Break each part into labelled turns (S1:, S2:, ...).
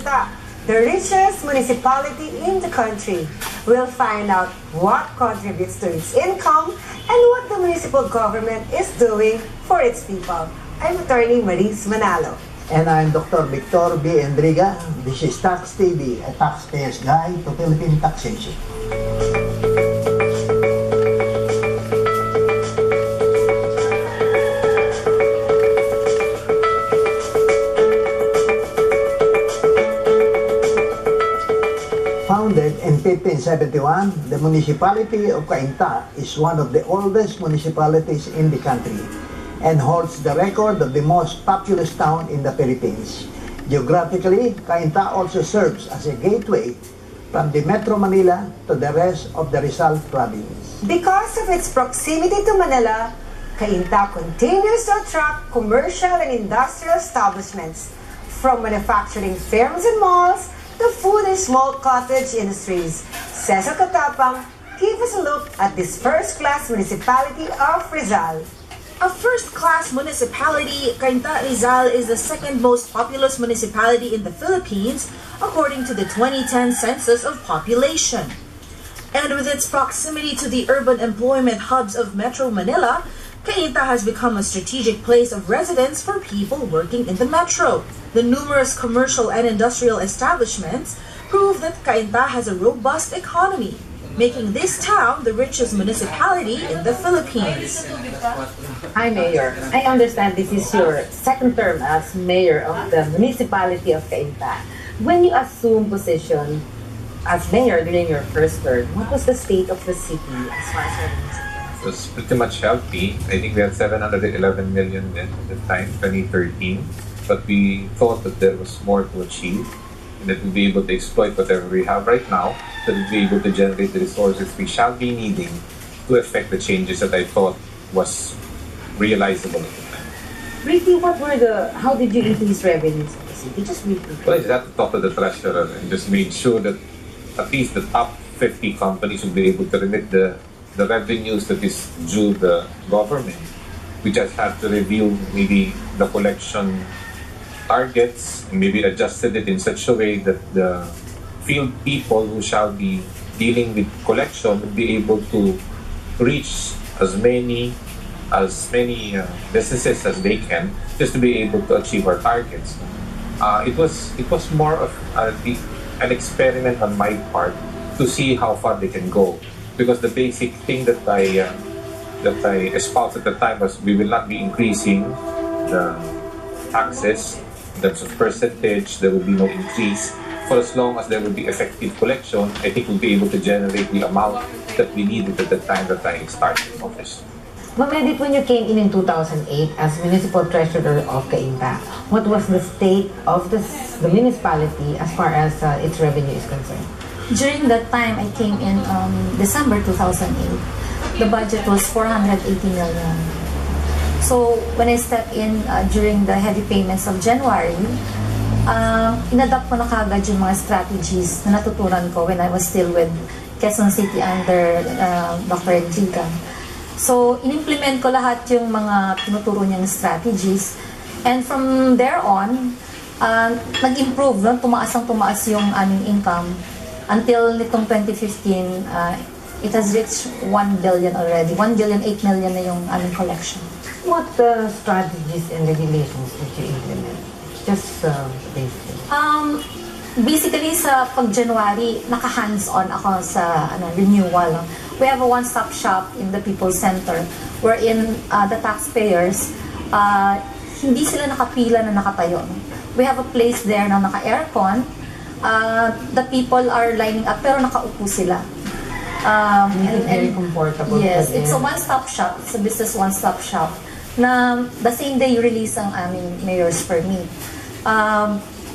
S1: Cainta, the richest municipality in the country. We'll find out what contributes to its income and what the municipal government is doing for its people. I'm Attorney Maris Manalo.
S2: And I'm Dr. Victor B. Endriga. This is TAxTV, a taxpayer's guide to Philippine taxation. Founded in 1571, the municipality of Cainta is one of the oldest municipalities in the country and holds the record of the most populous town in the Philippines. Geographically, Cainta also serves as a gateway from the Metro Manila to the rest of the Rizal province.
S1: Because of its proximity to Manila, Cainta continues to attract commercial and industrial establishments, from manufacturing firms and malls to food and small cottage industries. Cesar Catapang, give us a look at this first-class municipality of Rizal.
S3: A first-class municipality, Cainta Rizal is the second most populous municipality in the Philippines according to the 2010 Census of Population. And with its proximity to the urban employment hubs of Metro Manila, Cainta has become a strategic place of residence for people working in the metro. The numerous commercial and industrial establishments prove that Cainta has a robust economy, making this town the richest municipality in the Philippines.
S4: Hi, Mayor. I understand this is your second term as mayor of the municipality of Cainta. When you assumed position as mayor during your first term, what was the state of the city as far as revenue?
S5: It was pretty much healthy. I think we had 711 million then at the time, 2013. But we thought that there was more to achieve, and that we'll be able to exploit whatever we have right now, that we'll be able to generate the resources we shall be needing to effect the changes that I thought was realizable at the time.
S4: Briefly, how did you increase revenues of the city? Just briefly.
S5: Well, I sat at the top of the treasurer and just made sure that at least the top 50 companies will be able to remit the revenues that is due the government. We just have to review maybe the collection targets and maybe adjusted it in such a way that the field people who shall be dealing with collection will be able to reach as many businesses as they can, just to be able to achieve our targets. It was more of an experiment on my part to see how far they can go, because the basic thing that I espoused at the time was we will not be increasing the taxes in terms of percentage. There will be no increase for as long as there will be effective collection. I think we'll be able to generate the amount that we needed at the time that I started in office.
S4: Ma'am Edith, when you came in 2008 as municipal treasurer of Cainta, what was the state of the municipality as far as its revenue is concerned?
S6: During that time, I came in December 2008. The budget was 480 million. So when I stepped in during the heavy payments of January, inadapt ko na kagad yung mga strategies na natutunan ko when I was still with Quezon City under Dr. Endriga. So inimplement ko lahat yung mga tinuturo niyang strategies. And from there on, nag-improve, no? Tumaas yung aming income. Until nitong 2015, it has reached 1 billion already. 1,008 million na yung aming collection.
S4: What strategies and regulations did you implement? Just basically.
S6: Basically, sa pag-January, naka-hands-on ako sa renewal. We have a one-stop shop in the People's Center wherein the taxpayers, hindi sila nakapila na nakatayo. We have a place there na naka-aircon. The people are lining up pero nakaupo sila.
S4: And very comfortable.
S6: Yes, it's a one-stop shop. It's a business one-stop shop na the same day you release ang aming mayor's permit.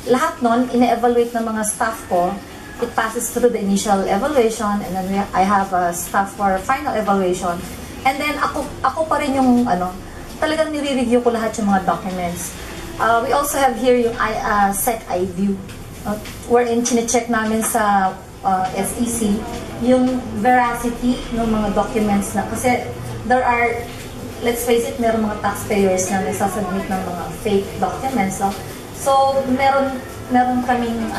S6: Lahat nun, ine-evaluate ng mga staff ko. It passes through the initial evaluation and then I have a staff for final evaluation. And then ako pa rin yung talagang nire-review ko lahat yung mga documents. We also have here yung SEC iView, wherein chine-check namin sa SEC yung veracity ng mga documents na, kasi there are, let's face it, meron mga taxpayers na nagsasubmit ng mga fake documents. So meron meron kaming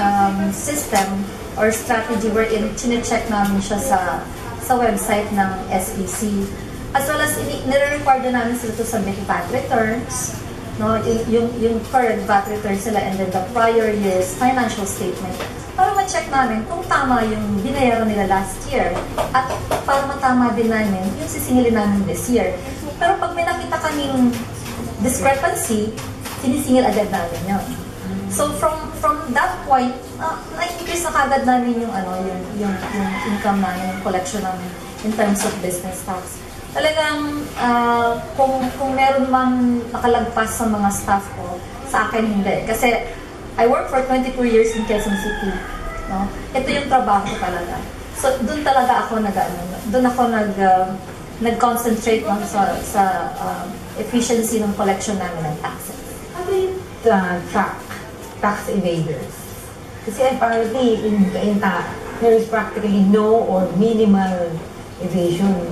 S6: system or strategy wherein chine-check namin siya sa website ng SEC. As well as, nire-require din namin sila to submit VAT returns, no? Yung current VAT returns sila and then the prior year's financial statement para ma-check namin kung tama yung binayaran nila last year at para matama din namin yung sisingilin namin this year. Pero pag may nakita kaming discrepancy, sinisingil agad namin yun. So from that point, na-increase na kagad namin yung income namin, yung collection namin in terms of business tax. Talagang kung meron mang nakalagpas sa mga staff ko, sa akin hindi. Kasi I work for 22 years in Quezon City. No? Ito yung trabaho ko talaga. So doon talaga ako nag-concentrate sa efficiency ng collection namin ng taxes.
S4: How do you track tax evaders? Kasi apparently in there is practically no or minimal evasion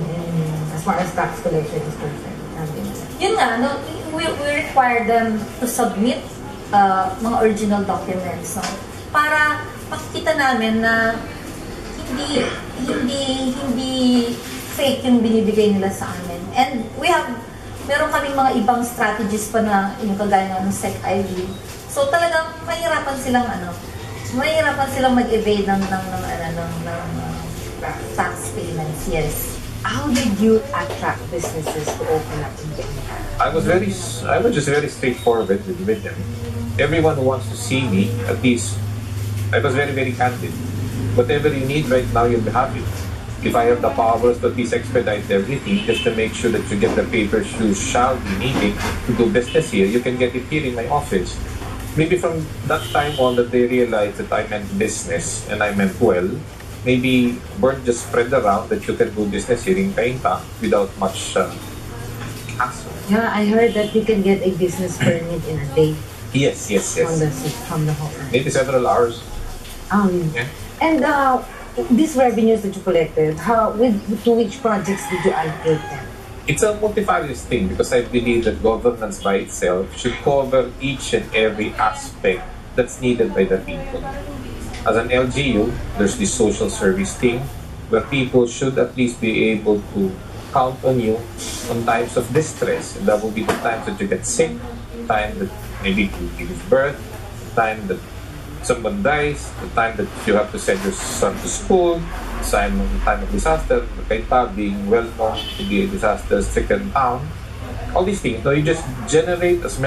S4: as far as tax collection is concerned.
S6: Yun nga, no, we require them to submit mga original documents, no, para makikita namin na hindi fake yung binibigay nila sa amin. And meron kaming mga ibang strategies pa na yung kagaya ng SEC ID. So talagang mahirapan silang mag-evade ng tax payments, yes.
S4: How did you attract businesses to open up in Kenya?
S5: I was just very straightforward with them. Everyone who wants to see me, at least, I was very, very candid. Whatever you need right now, you'll be happy. If I have the powers to at least expedite everything, just to make sure that you get the papers you shall be needing to do business here, you can get it here in my office. Maybe from that time on that they realized that I meant business and I meant well, maybe word just spread around that you can do business here in Cainta without much hassle.
S4: Yeah, I heard that you can get a business permit in a day.
S5: Yes.
S4: From the home.
S5: Maybe several hours.
S4: Yeah. And these revenues that you collected, to which projects did you allocate them?
S5: It's a multifarious thing because I believe that governance by itself should cover each and every aspect that's needed by the people. As an LGU, there's this social service thing where people should at least be able to count on you on times of distress. And that will be the times that you get sick, time that maybe you give birth, the time that someone dies, the time that you have to send your son to school, the time of disaster, Cainta being well known to be a disaster-stricken town. All these things, you just generate as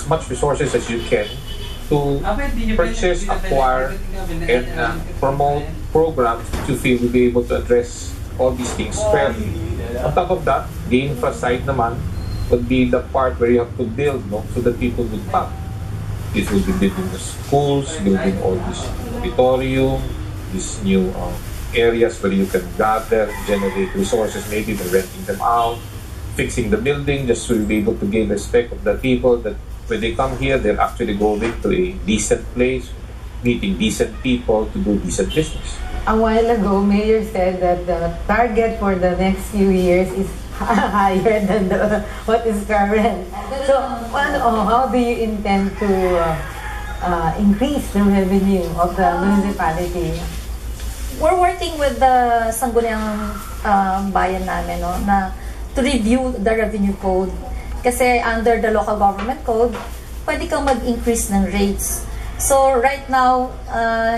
S5: much resources as you can to purchase, acquire, and promote programs that you feel will be able to address all these things fairly. On top of that, the infra side naman would be the part where you have to build, so that people will come. This will be building the schools, building all this auditorium, these new areas where you can gather, generate resources, maybe by renting them out, fixing the building, just to be able to gain respect of the people that when they come here, they're actually going to a decent place, meeting decent people to do decent business.
S4: A while ago, Mayor said that the target for the next few years is higher than what is current. So, how do you intend to increase the revenue of the municipality?
S6: We're working with the Sangguniang bayan namin, no, na to review the revenue code. Kasi under the local government code, pwede kang mag-increase ng rates. So right now,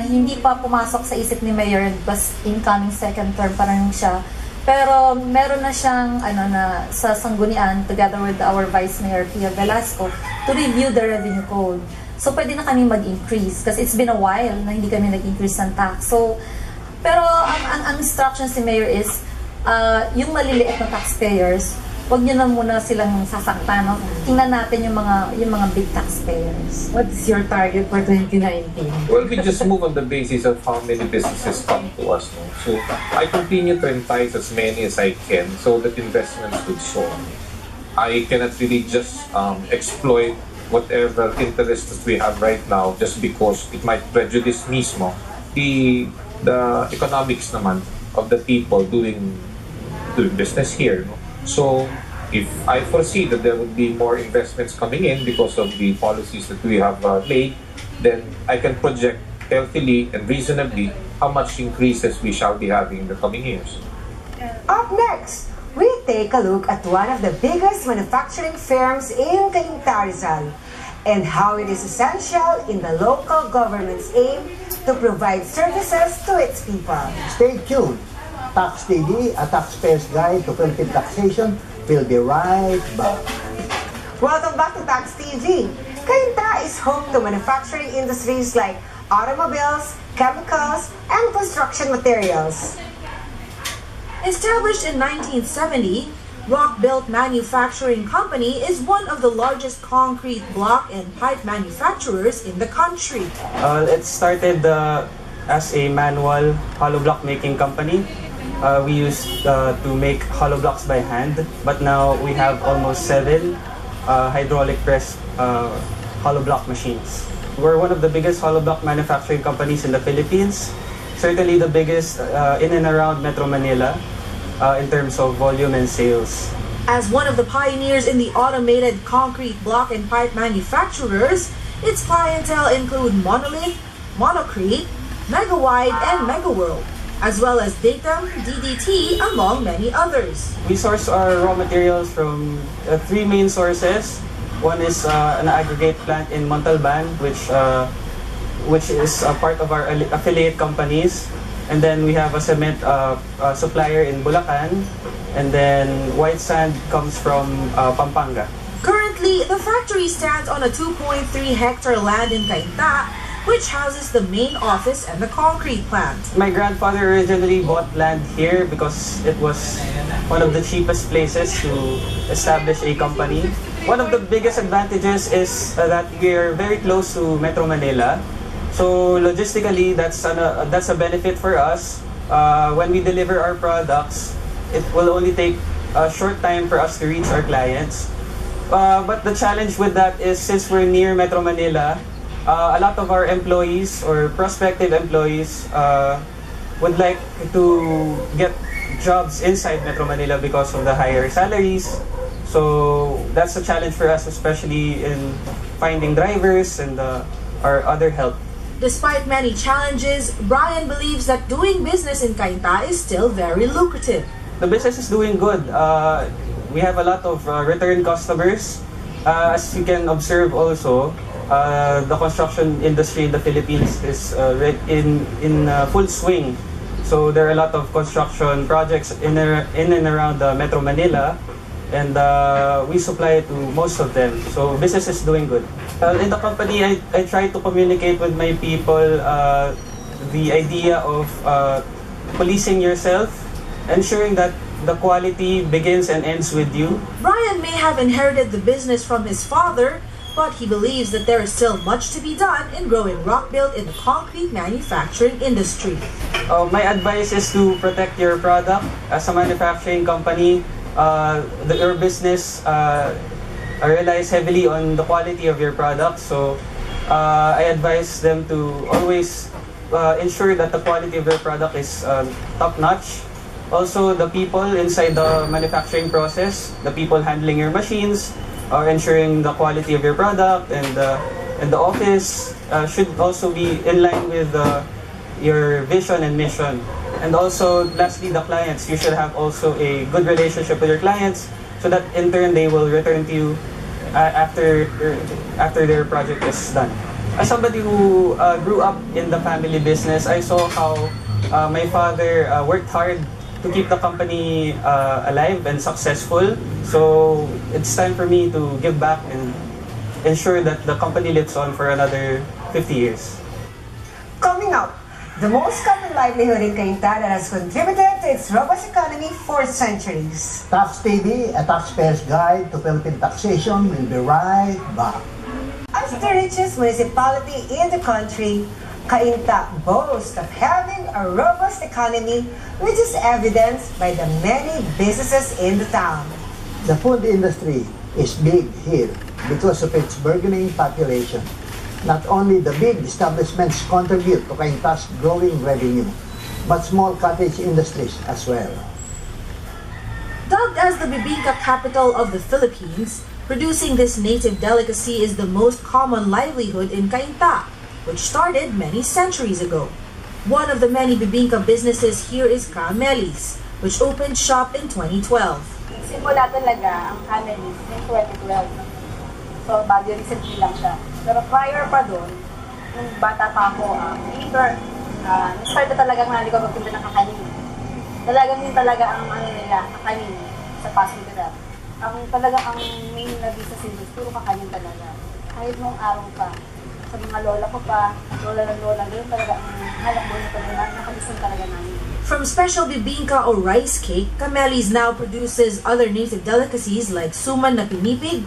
S6: hindi pa pumasok sa isip ni Mayor bas incoming second term pa rin siya. Pero meron na siyang sa Sanggunian together with our Vice Mayor Pia Velasco to review the revenue code. So pwede na kami mag-increase kasi it's been a while na hindi kami nag-increase ng tax. So pero ang instruction si Mayor is yung maliliit na taxpayers, wag niyo na muna silang sasaktan, no? Tingnan natin yung mga big taxpayers.
S4: What's your target for 2019?
S5: Well, we just move on the basis of how many businesses come to us. No? So I continue to entice as many as I can so that investments would soar. I cannot really just exploit whatever interests that we have right now just because it might prejudice mismo the economics naman of the people doing business here. No? So If I foresee that there would be more investments coming in because of the policies that we have made, then I can project healthily and reasonably how much increases we shall be having in the coming years.
S1: Up next, we take a look at one of the biggest manufacturing firms in Cainta, Rizal, and how it is essential in the local government's aim to provide services to its people.
S2: Stay tuned. TAxTV, a taxpayer's guide to Philippine taxation, will be right back.
S1: Welcome back to TAxTV. Cainta is home to manufacturing industries like automobiles, chemicals, and construction materials.
S3: Established in 1970, Rock-Built Manufacturing Company is one of the largest concrete block and pipe manufacturers in the country.
S7: It started as a manual hollow block making company. We used to make hollow blocks by hand, but now we have almost 7 hydraulic press hollow block machines. We're one of the biggest hollow block manufacturing companies in the Philippines. Certainly the biggest in and around Metro Manila in terms of volume and sales.
S3: As one of the pioneers in the automated concrete block and pipe manufacturers, its clientele include Monolith, Monocrete, Megawide, and Megaworld, as well as Datum, DDT, among many others.
S7: We source our raw materials from 3 main sources. One is an aggregate plant in Montalban, which is a part of our affiliate companies. And then we have a cement supplier in Bulacan. And then white sand comes from Pampanga.
S3: Currently, the factory stands on a 2.3-hectare land in Cainta, which houses the main office and the concrete plant.
S7: My grandfather originally bought land here because it was one of the cheapest places to establish a company. One of the biggest advantages is that we are very close to Metro Manila. So logistically, that's a benefit for us. When we deliver our products, it will only take a short time for us to reach our clients. But the challenge with that is, since we're near Metro Manila, a lot of our employees or prospective employees would like to get jobs inside Metro Manila because of the higher salaries. So that's a challenge for us, especially in finding drivers and our other help.
S3: Despite many challenges, Brian believes that doing business in Cainta is still very lucrative.
S7: The business is doing good. We have a lot of return customers. As you can observe also, the construction industry in the Philippines is in full swing. So there are a lot of construction projects in and around Metro Manila, and we supply to most of them. So business is doing good. In the company, I try to communicate with my people the idea of policing yourself, ensuring that the quality begins and ends with you.
S3: Brian may have inherited the business from his father, but he believes that there is still much to be done in growing Rock-Built in the concrete manufacturing industry.
S7: My advice is to protect your product. As a manufacturing company, your business relies heavily on the quality of your product. So I advise them to always ensure that the quality of your product is top-notch. Also, the people inside the manufacturing process, the people handling your machines, are ensuring the quality of your product, and the office should also be in line with your vision and mission. And also, lastly, the clients. You should have also a good relationship with your clients, so that in turn they will return to you after their project is done. As somebody who grew up in the family business, I saw how my father worked hard to keep the company alive and successful. So it's time for me to give back and ensure that the company lives on for another 50 years.
S1: Coming up, the most common livelihood in Cainta that has contributed to its robust economy for centuries.
S2: TAxTV, a taxpayer's guide to Philippine taxation, will be right back.
S1: As the richest municipality in the country, Cainta boasts of having a robust economy, which is evidenced by the many businesses in the town.
S2: The food industry is big here because of its burgeoning population. Not only the big establishments contribute to Cainta's growing revenue, but small cottage industries as well.
S3: Dubbed as As the bibingka capital of the Philippines, producing this native delicacy is the most common livelihood in Cainta, which started many centuries ago. One of the many bibingka businesses here is Camelis, which opened shop in 2012.
S8: Simula talaga ang Camelis in 2012. So, bago recently lang siya. Pero prior pa doon, nung bata pa ako, start na talagang nali ko magpunta ng kakanin. Talagang yun talaga ang nila, kakanin sa passenger. Ang main na business is puro kakanin talaga. Kahit nung araw pa, sa mga lola ko pa, lola ng lola, yun talaga ang hanap mo na talaga, nakalisan talaga namin.
S3: From special bibingka or rice cake, Camelis now produces other native delicacies like suman na pinipig,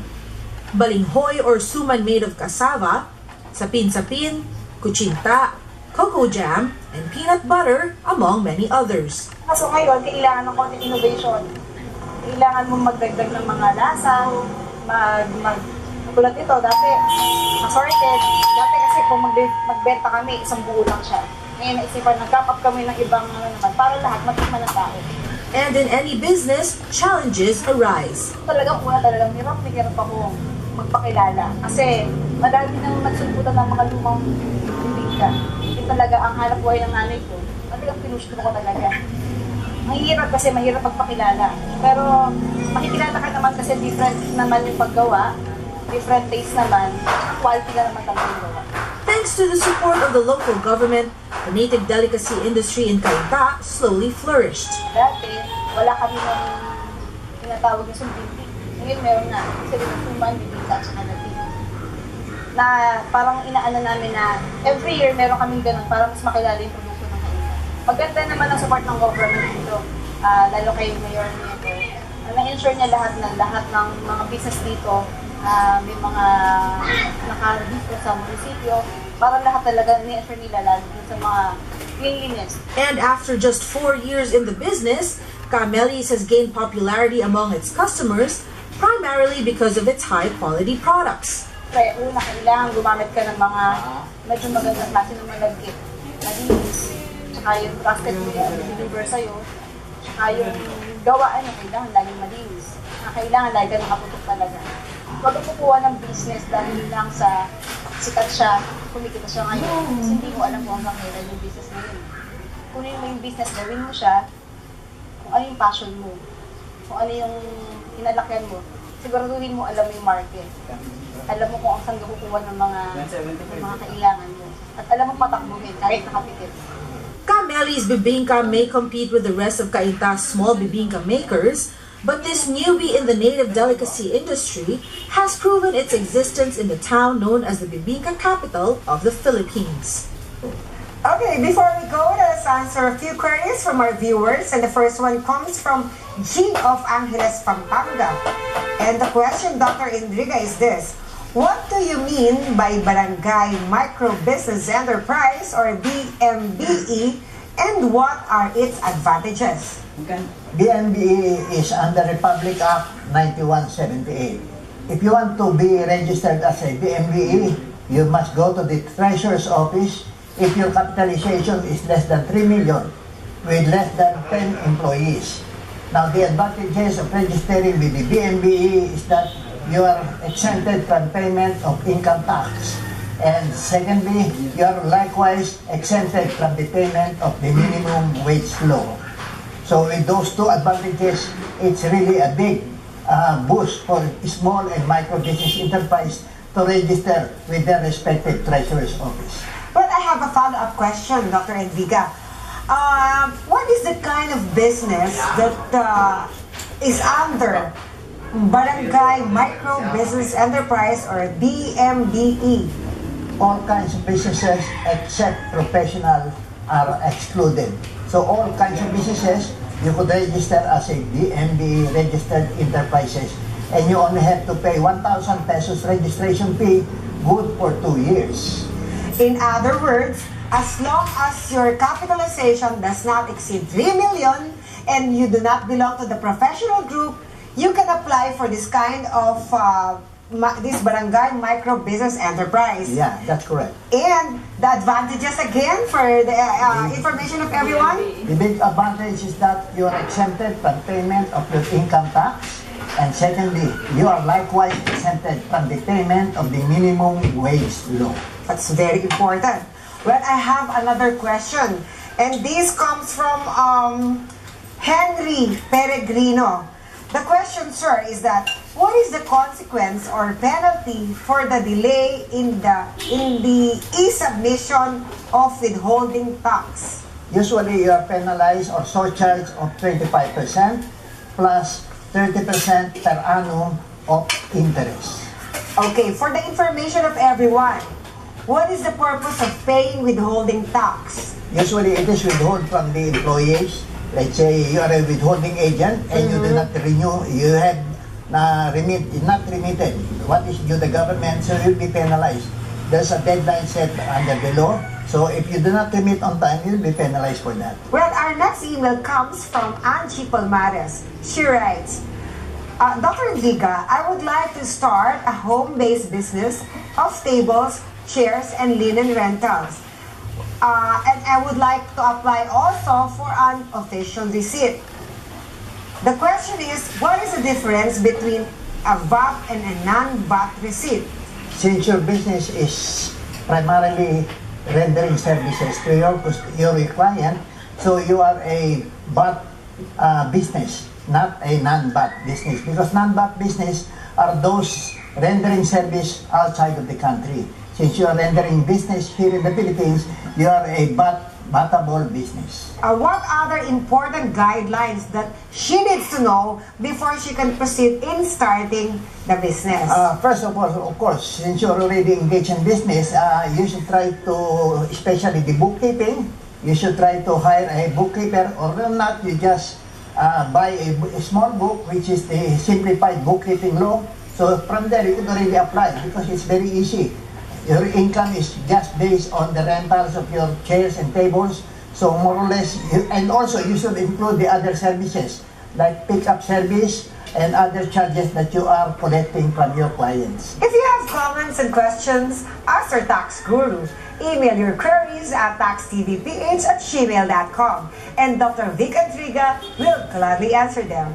S3: balinghoy or suman made of cassava, sapin-sapin, kuchinta, cocoa jam, and peanut butter, among many others.
S8: So ngayon, kailangan ng konting innovation. Kailangan mong magdagdag ng mga lasa, tulad ito, dati assorted. Dati kasi kung magbenta kami, isang buo lang siya. Ngayon naisipan, nag-cap up kami ng ibang naman para lahat matikman ng tao.
S3: And in any business, challenges arise.
S8: Talagang hirap ako magpakilala. Kasi madami nang nagsulputan ng mga lumang bibingka. Ito talaga ang hanap buhay ng nanay ko. Talagang pinush ko talaga. Mahirap kasi mahirap magpakilala. Pero makikilala ka naman kasi different naman yung paggawa. Different taste naman. Quality na naman talaga yung gawa.
S3: Thanks to the support of the local government, the native delicacy industry in Cainta slowly flourished.
S8: Dati, wala kami ng tinatawag na sumbindi. Ngayon meron na. Kasi rin suman, bibingka, at saka natin. Na parang inaano namin na every year meron kaming ganun para mas makilala yung produkto ng Cainta. Maganda naman ang support ng government dito. Lalo kay Mayor nito. Na-ensure niya lahat ng mga business dito. May mga naka-dito sa munisipyo. Para lahat talaga ni-ensure nila lalo sa mga cleanliness.
S3: And after just 4 years in the business, Camelis has gained popularity among its customers, primarily because of its high-quality products.
S8: Kaya una, kailangan gumamit ka ng mga medyo magandang klase ng malagkit. Malinis. Tsaka yung trusted mo yung deliver sa'yo. Tsaka yung gawaan na kailangan laging malinis. Kailangan lagi ka nakaputok talaga. Huwag ka kukuha ng business dahil lang sa sikat siya, kumikita siya ngayon. Kasi hindi mo alam kung hanggang kailan yung business na yun. Kunin mo yung business, gawin mo siya, kung ano yung passion mo, kung ano yung inalakyan mo, siguraduhin mo alam mo yung market. Alam mo kung ang saan ka kukuha ng mga kailangan mo. At alam mo patakbuhin kahit nakapikit.
S3: Camelis bibingka may compete with the rest of Cainta's small bibingka makers, but this newbie in the native delicacy industry has proven its existence in the town known as the bibingka capital of the Philippines.
S1: Okay, before we go, let's answer a few queries from our viewers. And the first one comes from Jean of Angeles, Pampanga. And the question, Dr. Indriga, is this. What do you mean by Barangay Micro Business Enterprise or BMBE, and what are its advantages?
S2: BMBE is under Republic Act 9178. If you want to be registered as a BMBE, you must go to the Treasurer's Office if your capitalization is less than 3 million with less than 10 employees. Now, the advantages of registering with the BMBE is that you are exempted from payment of income tax. And secondly, you are likewise exempted from the payment of the minimum wage law. So with those two advantages, it's really a big boost for small and micro business enterprise to register with their respective treasurer's office.
S1: But I have a follow-up question, Dr. Enriga. What is the kind of business that is under Barangay Micro Business Enterprise or BMBE?
S2: All kinds of businesses except professional are excluded. So all kinds of businesses, you could register as a BMBE registered enterprises, and you only have to pay 1,000 pesos registration fee, good for 2 years.
S1: In other words, as long as your capitalization does not exceed 3 million and you do not belong to the professional group, you can apply for this kind of this barangay micro business enterprise.
S2: Yeah, that's correct.
S1: And the advantages again for the information of everyone.
S2: The big advantage is that you are exempted from payment of your income tax. And secondly, you are likewise exempted from the payment of the minimum wage law.
S1: That's very important. Well, I have another question. And this comes from Henry Peregrino. The question, sir, is that what is the consequence or penalty for the delay in the e-submission of withholding tax?
S2: Usually, you are penalized or surcharged of 25% plus 30% per annum of interest.
S1: Okay, for the information of everyone, what is the purpose of paying withholding tax?
S2: Usually, it is withheld from the employees. Let's say you are a withholding agent and you do not renew, you have not remitted what is due the government, so you'll be penalized. There's a deadline set under the law, so if you do not remit on time, you'll be penalized for that.
S1: Well, our next email comes from Angie Palmares. She writes, Dr. Liga, I would like to start a home-based business of tables, chairs, and linen rentals. And I would like to apply also for an official receipt. The question is, what is the difference between a VAT and a non-VAT receipt?
S2: Since your business is primarily rendering services to your client, so you are a VAT business, not a non-VAT business. Because non-VAT business are those rendering service outside of the country. Since you are rendering business here in the Philippines, you are a VAT-able business.
S1: What other important guidelines that she needs to know before she can proceed in starting the business?
S2: First of all, of course, since you're already engaged in business, you should try to, especially the bookkeeping, you should try to hire a bookkeeper, or not, you just buy a small book, which is the simplified bookkeeping law. So from there, you could already apply because it's very easy. Your income is just based on the rentals of your chairs and tables. So more or less, and also you should include the other services like pick-up service and other charges that you are collecting from your clients.
S1: If you have comments and questions, ask our tax guru. Email your queries at taxtvph@gmail.com and Dr. Vic Antriga will gladly answer them.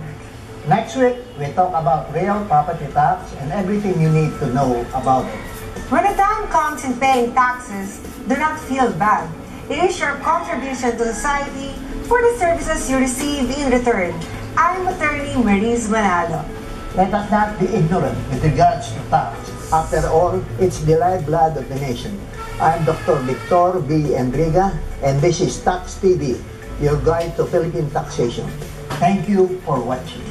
S2: Next week, we talk about real property tax and everything you need to know about it.
S1: When the time comes in paying taxes, do not feel bad. It is your contribution to society for the services you receive in return. I'm Attorney Maurice Manalo.
S2: Let us not be ignorant with regards to tax. After all, it's the lifeblood of the nation. I'm Dr. Victor B. Enriga, and this is TAxTV, your guide to Philippine taxation. Thank you for watching.